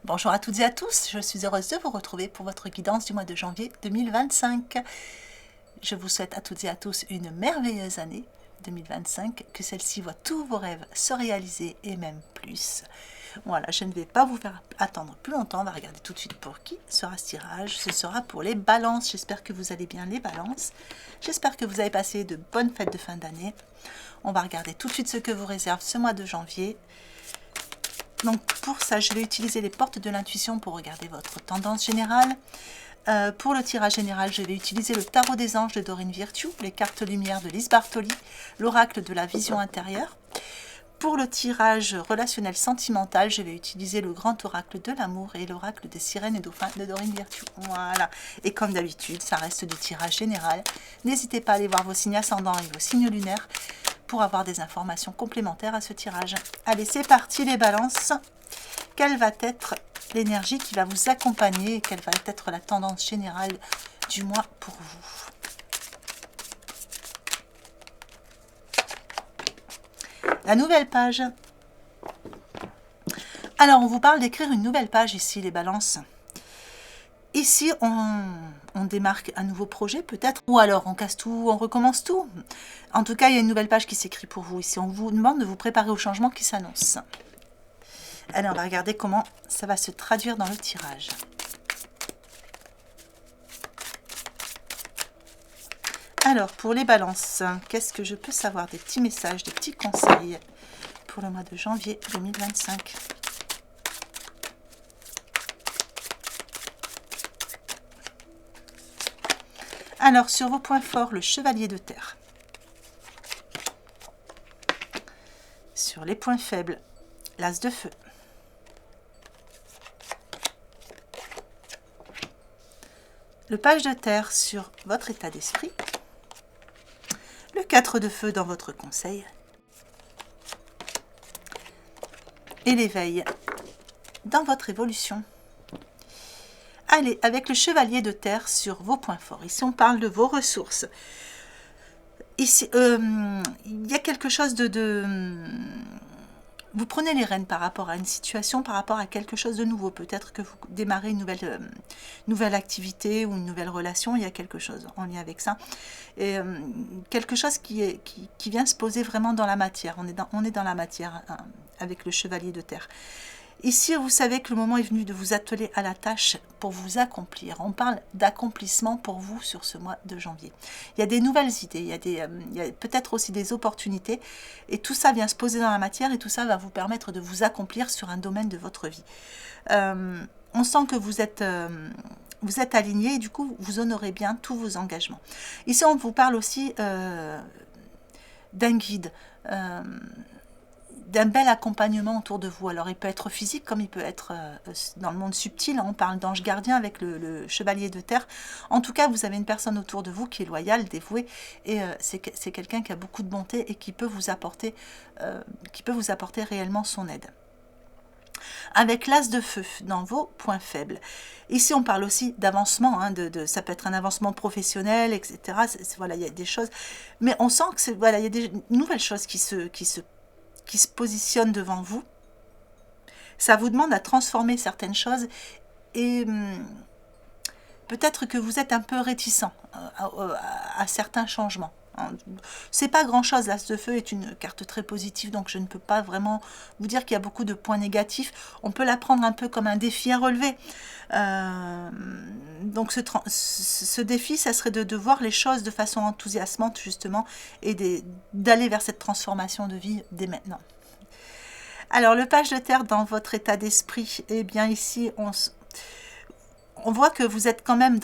Bonjour à toutes et à tous, je suis heureuse de vous retrouver pour votre guidance du mois de janvier 2025. Je vous souhaite à toutes et à tous une merveilleuse année 2025, que celle-ci voit tous vos rêves se réaliser et même plus. Voilà, je ne vais pas vous faire attendre plus longtemps, on va regarder tout de suite pour qui sera ce tirage. Ce sera pour les balances, j'espère que vous allez bien les balances. J'espère que vous avez passé de bonnes fêtes de fin d'année. On va regarder tout de suite ce que vous réserve ce mois de janvier. Donc pour ça, je vais utiliser les portes de l'intuition pour regarder votre tendance générale. Pour le tirage général, je vais utiliser le tarot des anges de Dorine Virtue, les cartes lumière de Lise Bartoli, l'oracle de la vision intérieure. Pour le tirage relationnel sentimental, je vais utiliser le grand oracle de l'amour et l'oracle des sirènes et dauphins de Dorine Virtue. Voilà. Et comme d'habitude, ça reste du tirage général. N'hésitez pas à aller voir vos signes ascendants et vos signes lunaires pour avoir des informations complémentaires à ce tirage. Allez, c'est parti les balances. Quelle va être l'énergie qui va vous accompagner et quelle va être la tendance générale du mois pour vous? La nouvelle page. Alors, on vous parle d'écrire une nouvelle page ici, les balances. Ici, on démarque un nouveau projet peut-être, ou alors on casse tout, on recommence tout. En tout cas, il y a une nouvelle page qui s'écrit pour vous ici. On vous demande de vous préparer au changement qui s'annonce. Allez, on va regarder comment ça va se traduire dans le tirage. Alors, pour les balances, qu'est-ce que je peux savoir? Des petits messages, des petits conseils pour le mois de janvier 2025. Alors, sur vos points forts, le chevalier de terre. Sur les points faibles, l'as de feu. Le page de terre sur votre état d'esprit. Le 4 de feu dans votre conseil. Et l'éveil dans votre évolution. Allez, avec le chevalier de terre sur vos points forts. Ici, on parle de vos ressources. Ici, il y a quelque chose vous prenez les rênes par rapport à une situation, par rapport à quelque chose de nouveau. Peut-être que vous démarrez une nouvelle activité ou une nouvelle relation. Il y a quelque chose en lien avec ça. Et quelque chose qui vient se poser vraiment dans la matière. On est dans la matière hein, avec le chevalier de terre. Ici, vous savez que le moment est venu de vous atteler à la tâche pour vous accomplir. On parle d'accomplissement pour vous sur ce mois de janvier. Il y a des nouvelles idées, il y a peut-être aussi des opportunités. Et tout ça vient se poser dans la matière et tout ça va vous permettre de vous accomplir sur un domaine de votre vie. On sent que vous êtes aligné et du coup, vous honorez bien tous vos engagements. Ici, on vous parle aussi d'un guide, d'un bel accompagnement autour de vous. Alors il peut être physique comme il peut être dans le monde subtil. On parle d'ange gardien avec le chevalier de terre. En tout cas, vous avez une personne autour de vous qui est loyale, dévouée et c'est quelqu'un qui a beaucoup de bonté et qui peut vous apporter réellement son aide. Avec l'as de feu dans vos points faibles. Ici, on parle aussi d'avancement, hein, ça peut être un avancement professionnel, etc. Voilà, il y a des choses, mais on sent que voilà, il y a des nouvelles choses qui se positionnent devant vous. Ça vous demande à transformer certaines choses et peut-être que vous êtes un peu réticent à certains changements. C'est pas grand chose, l'as de feu est une carte très positive, donc je ne peux pas vraiment vous dire qu'il y a beaucoup de points négatifs. On peut la prendre un peu comme un défi à relever. Donc ce défi, ça serait de voir les choses de façon enthousiasmante justement et d'aller vers cette transformation de vie dès maintenant. Alors le page de terre dans votre état d'esprit, eh bien ici on voit que vous êtes quand même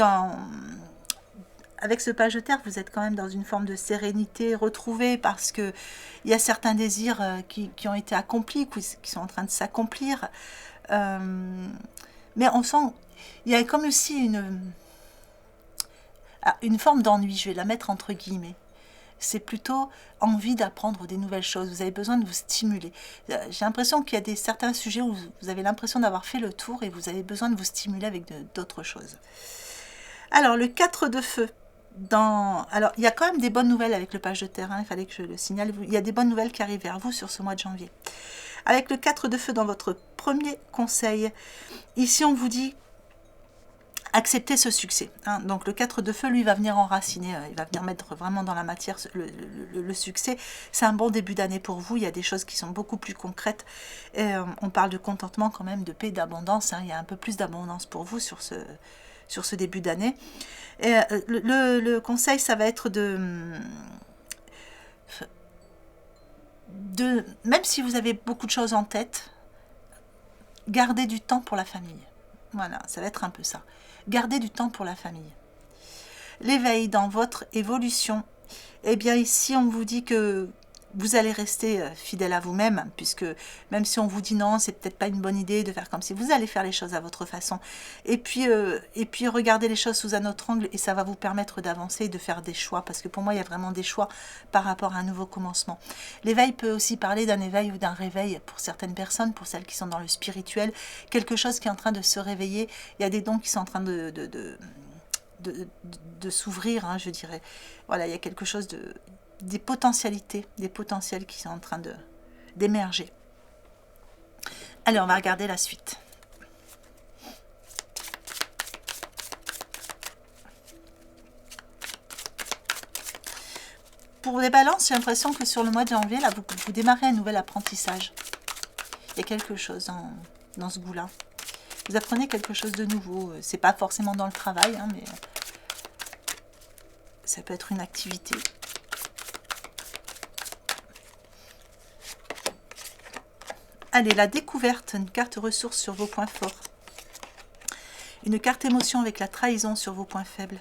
avec ce page de terre, vous êtes quand même dans une forme de sérénité retrouvée parce que il y a certains désirs qui ont été accomplis, qui sont en train de s'accomplir. Mais on sent, il y a comme aussi une forme d'ennui, je vais la mettre entre guillemets. C'est plutôt envie d'apprendre des nouvelles choses. Vous avez besoin de vous stimuler. J'ai l'impression qu'il y a certains sujets où vous avez l'impression d'avoir fait le tour et vous avez besoin de vous stimuler avec d'autres choses. Alors, le 4 de feu. Alors, il y a quand même des bonnes nouvelles avec le page de terre, hein, il fallait que je le signale. Il y a des bonnes nouvelles qui arrivent vers vous sur ce mois de janvier. Avec le 4 de feu dans votre premier conseil, ici on vous dit acceptez ce succès. Hein. Donc le 4 de feu, lui, va venir enraciner, il va venir mettre vraiment dans la matière le succès. C'est un bon début d'année pour vous, il y a des choses qui sont beaucoup plus concrètes. Et, on parle de contentement quand même, de paix, d'abondance. Hein. Il y a un peu plus d'abondance pour vous sur ce début d'année. Et le conseil, ça va être même si vous avez beaucoup de choses en tête, gardez du temps pour la famille. Voilà, ça va être un peu ça. Gardez du temps pour la famille. L'éveil dans votre évolution. Eh bien ici, on vous dit que vous allez rester fidèle à vous-même, puisque même si on vous dit non, c'est peut-être pas une bonne idée de faire comme si, vous allez faire les choses à votre façon. Et puis regardez les choses sous un autre angle et ça va vous permettre d'avancer et de faire des choix, parce que pour moi, il y a vraiment des choix par rapport à un nouveau commencement. L'éveil peut aussi parler d'un éveil ou d'un réveil pour certaines personnes, pour celles qui sont dans le spirituel, quelque chose qui est en train de se réveiller. Il y a des dons qui sont en train de s'ouvrir, hein, je dirais. Voilà, il y a quelque chose des potentialités, des potentiels qui sont en train d'émerger. Allez, on va regarder la suite. Pour les balances, j'ai l'impression que sur le mois de janvier, là, vous démarrez un nouvel apprentissage. Il y a quelque chose dans ce goût-là. Vous apprenez quelque chose de nouveau. C'est pas forcément dans le travail, hein, mais ça peut être une activité. Allez, la découverte, une carte ressource sur vos points forts. Une carte émotion avec la trahison sur vos points faibles.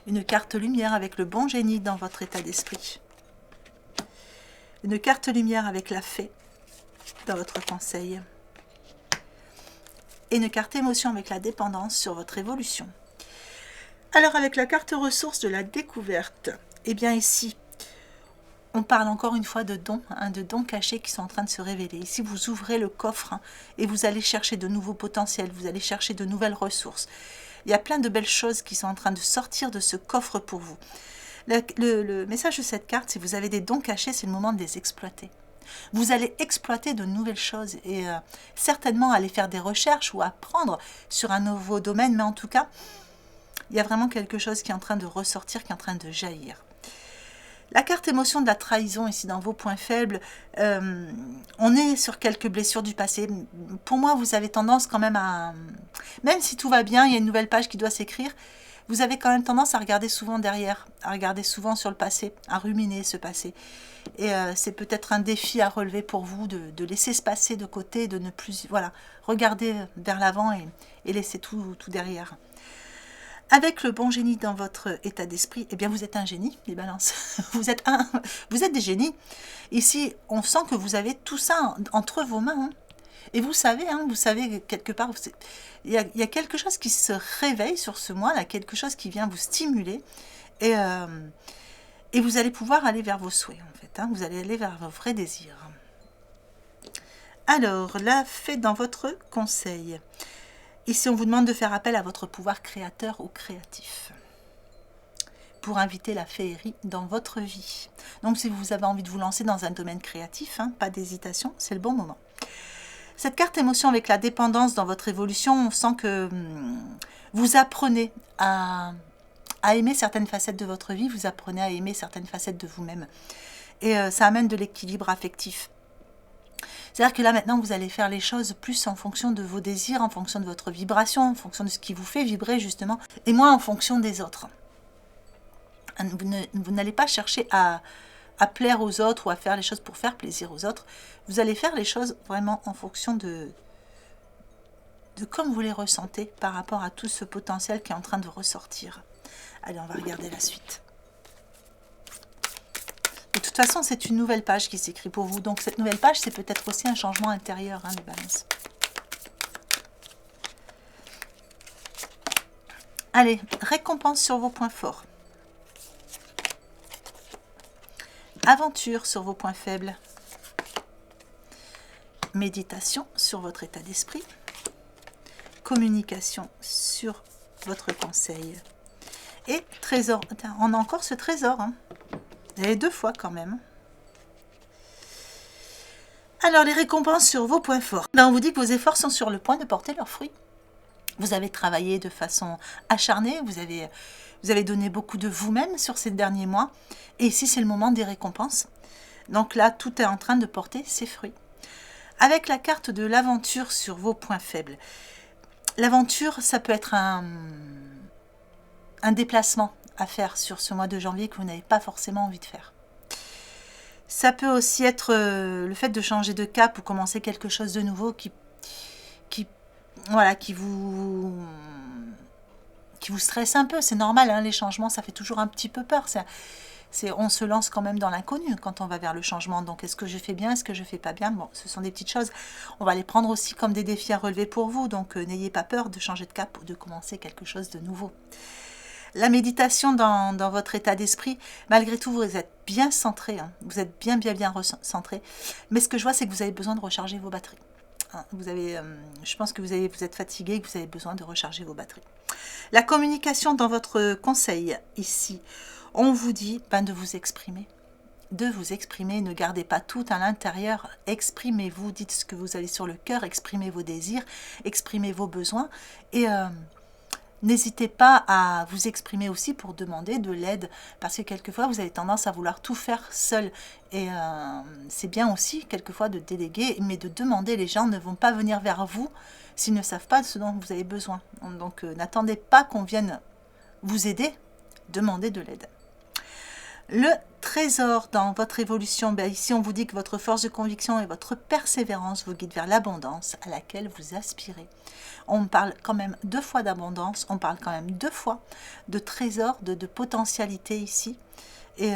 Une carte lumière avec le bon génie dans votre état d'esprit. Une carte lumière avec la fée dans votre conseil. Et une carte émotion avec la dépendance sur votre évolution. Alors avec la carte ressource de la découverte, eh bien ici, on parle encore une fois de dons cachés qui sont en train de se révéler. Ici, vous ouvrez le coffre et vous allez chercher de nouveaux potentiels, vous allez chercher de nouvelles ressources. Il y a plein de belles choses qui sont en train de sortir de ce coffre pour vous. Le message de cette carte, si vous avez des dons cachés, c'est le moment de les exploiter. Vous allez exploiter de nouvelles choses et certainement aller faire des recherches ou apprendre sur un nouveau domaine, mais en tout cas, il y a vraiment quelque chose qui est en train de ressortir, qui est en train de jaillir. La carte émotion de la trahison, ici dans vos points faibles, on est sur quelques blessures du passé. Pour moi, vous avez tendance quand même à... Même si tout va bien, il y a une nouvelle page qui doit s'écrire, vous avez quand même tendance à regarder souvent derrière, à regarder souvent sur le passé, à ruminer ce passé. Et c'est peut-être un défi à relever pour vous de laisser ce passé de côté, de ne plus... Voilà, regarder vers l'avant et laisser tout derrière. Avec le bon génie dans votre état d'esprit, eh bien vous êtes un génie, les balances. Vous êtes des génies. Ici, on sent que vous avez tout ça entre vos mains. Hein. Et vous savez quelque part, il y a quelque chose qui se réveille sur ce mois, là, quelque chose qui vient vous stimuler. Et vous allez pouvoir aller vers vos souhaits, en fait. Hein. Vous allez aller vers vos vrais désirs. Alors, la fée dans votre conseil. Ici, on vous demande de faire appel à votre pouvoir créateur ou créatif pour inviter la féerie dans votre vie. Donc, si vous avez envie de vous lancer dans un domaine créatif, hein, pas d'hésitation, c'est le bon moment. Cette carte émotion avec la dépendance dans votre évolution, on sent que vous apprenez à aimer certaines facettes de votre vie, vous apprenez à aimer certaines facettes de vous-même. Et ça amène de l'équilibre affectif. C'est-à-dire que là, maintenant, vous allez faire les choses plus en fonction de vos désirs, en fonction de votre vibration, en fonction de ce qui vous fait vibrer, justement, et moins en fonction des autres. Vous n'allez pas chercher à plaire aux autres ou à faire les choses pour faire plaisir aux autres. Vous allez faire les choses vraiment en fonction de comme vous les ressentez par rapport à tout ce potentiel qui est en train de ressortir. Allez, on va regarder la suite. De toute façon, c'est une nouvelle page qui s'écrit pour vous. Donc, cette nouvelle page, c'est peut-être aussi un changement intérieur, hein, les balances. Allez, récompense sur vos points forts. Aventure sur vos points faibles. Méditation sur votre état d'esprit. Communication sur votre conseil. Et trésor. On a encore ce trésor, hein. Vous avez 2 fois quand même. Alors, les récompenses sur vos points forts. Ben, on vous dit que vos efforts sont sur le point de porter leurs fruits. Vous avez travaillé de façon acharnée, vous avez donné beaucoup de vous-même sur ces derniers mois. Et ici, c'est le moment des récompenses. Donc là, tout est en train de porter ses fruits. Avec la carte de l'aventure sur vos points faibles. L'aventure, ça peut être un déplacement à faire sur ce mois de janvier que vous n'avez pas forcément envie de faire. Ça peut aussi être le fait de changer de cap ou commencer quelque chose de nouveau qui vous stresse un peu. C'est normal, hein, les changements, ça fait toujours un petit peu peur. On se lance quand même dans l'inconnu quand on va vers le changement. Donc, est-ce que je fais bien, est-ce que je fais pas bien? Bon, ce sont des petites choses. On va les prendre aussi comme des défis à relever pour vous. Donc, n'ayez pas peur de changer de cap ou de commencer quelque chose de nouveau. La méditation dans votre état d'esprit, malgré tout, vous êtes bien centré. Hein. Vous êtes bien centré. Mais ce que je vois, c'est que vous avez besoin de recharger vos batteries. Je pense que vous êtes fatigué et que vous avez besoin de recharger vos batteries. La communication dans votre conseil, ici, on vous dit de vous exprimer. Ne gardez pas tout à l'intérieur, exprimez-vous, dites ce que vous avez sur le cœur, exprimez vos désirs, exprimez vos besoins et n'hésitez pas à vous exprimer aussi pour demander de l'aide, parce que quelquefois vous avez tendance à vouloir tout faire seul. Et c'est bien aussi quelquefois de déléguer, mais de demander. Les gens ne vont pas venir vers vous s'ils ne savent pas de ce dont vous avez besoin. Donc n'attendez pas qu'on vienne vous aider, demandez de l'aide. Le trésor dans votre évolution, ici on vous dit que votre force de conviction et votre persévérance vous guident vers l'abondance à laquelle vous aspirez. On parle quand même 2 fois d'abondance, on parle quand même 2 fois de trésor, de potentialité ici. Et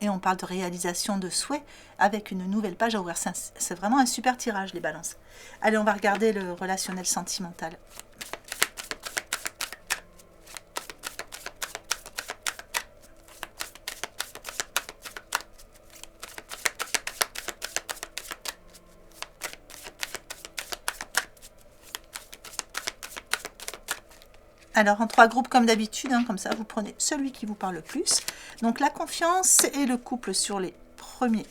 on parle de réalisation de souhaits avec une nouvelle page à ouvrir. C'est vraiment un super tirage, les balances. Allez, on va regarder le relationnel sentimental. Alors, en 3 groupes comme d'habitude, hein, comme ça, vous prenez celui qui vous parle le plus. Donc, la confiance et le couple sur les premiers.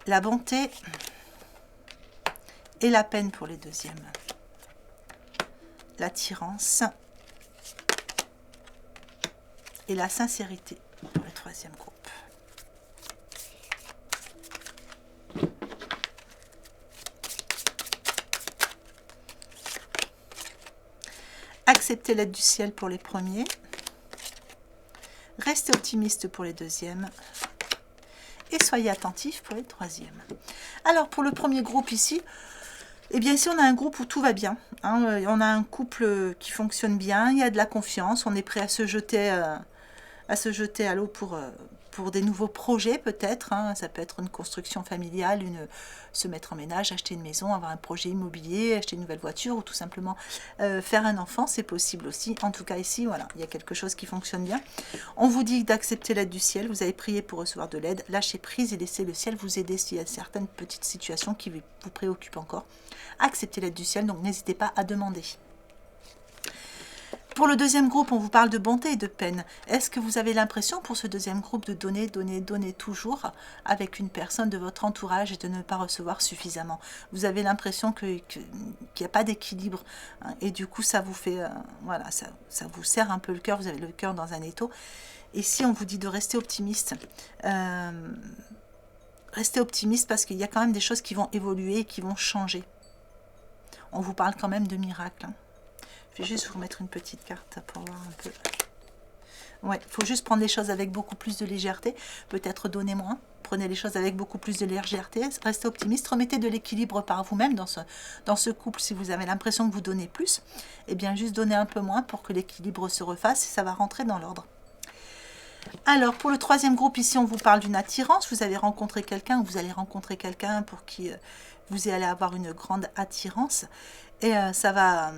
La bonté et la peine pour les deuxièmes. L'attirance et la sincérité pour le 3e groupe. Acceptez l'aide du ciel pour les premiers. Restez optimiste pour les deuxièmes. Et soyez attentifs pour les 3e. Alors, pour le premier groupe ici, eh bien, ici, on a un groupe où tout va bien. Hein. On a un couple qui fonctionne bien, il y a de la confiance, on est prêt à se jeter à l'eau pour des nouveaux projets peut-être. Hein. Ça peut être une construction familiale, se mettre en ménage, acheter une maison, avoir un projet immobilier, acheter une nouvelle voiture ou tout simplement faire un enfant, c'est possible aussi. En tout cas ici, voilà, il y a quelque chose qui fonctionne bien. On vous dit d'accepter l'aide du ciel, vous avez prié pour recevoir de l'aide, lâchez prise et laissez le ciel vous aider s'il y a certaines petites situations qui vous préoccupent encore. Acceptez l'aide du ciel, donc n'hésitez pas à demander. Pour le 2e groupe, on vous parle de bonté et de peine. Est-ce que vous avez l'impression pour ce 2e groupe de donner toujours avec une personne de votre entourage et de ne pas recevoir suffisamment? Vous avez l'impression qu'il n'y a pas d'équilibre, hein, et du coup ça vous fait, voilà, ça vous serre un peu le cœur, vous avez le cœur dans un étau. Ici on vous dit de rester optimiste. Restez optimiste parce qu'il y a quand même des choses qui vont évoluer, qui vont changer. On vous parle quand même de miracles, hein. Je vais juste vous remettre une petite carte pour voir un peu. Ouais, il faut juste prendre les choses avec beaucoup plus de légèreté. Peut-être donner moins. Prenez les choses avec beaucoup plus de légèreté. Restez optimiste. Remettez de l'équilibre par vous-même dans ce couple. Si vous avez l'impression que vous donnez plus, eh bien juste donnez un peu moins pour que l'équilibre se refasse et ça va rentrer dans l'ordre. Alors, pour le 3e groupe, ici, on vous parle d'une attirance. Vous avez rencontré quelqu'un ou vous allez rencontrer quelqu'un pour qui vous allez avoir une grande attirance. Et ça va...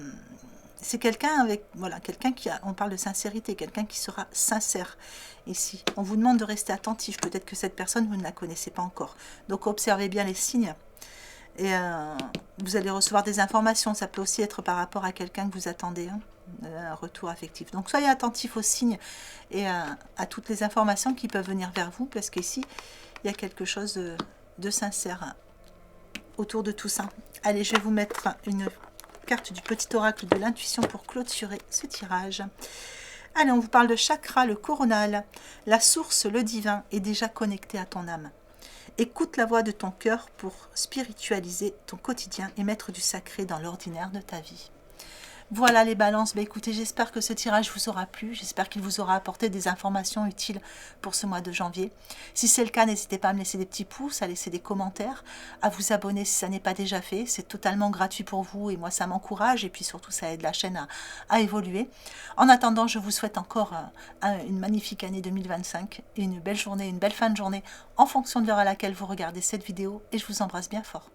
C'est quelqu'un avec, voilà, quelqu'un on parle de sincérité, quelqu'un qui sera sincère ici. On vous demande de rester attentif, peut-être que cette personne, vous ne la connaissez pas encore. Donc observez bien les signes et vous allez recevoir des informations. Ça peut aussi être par rapport à quelqu'un que vous attendez, hein, un retour affectif. Donc soyez attentifs aux signes et à toutes les informations qui peuvent venir vers vous, parce qu'ici, il y a quelque chose de sincère autour de tout ça. Allez, je vais vous mettre une carte du petit oracle de l'intuition pour clôturer ce tirage. Allez, on vous parle de chakra, le coronal. La source, le divin, est déjà connecté à ton âme. Écoute la voix de ton cœur pour spiritualiser ton quotidien et mettre du sacré dans l'ordinaire de ta vie. Voilà les balances, écoutez, j'espère que ce tirage vous aura plu, j'espère qu'il vous aura apporté des informations utiles pour ce mois de janvier. Si c'est le cas, n'hésitez pas à me laisser des petits pouces, à laisser des commentaires, à vous abonner si ça n'est pas déjà fait, c'est totalement gratuit pour vous et moi ça m'encourage et puis surtout ça aide la chaîne à évoluer. En attendant, je vous souhaite encore une magnifique année 2025 et une belle journée, une belle fin de journée en fonction de l'heure à laquelle vous regardez cette vidéo et je vous embrasse bien fort.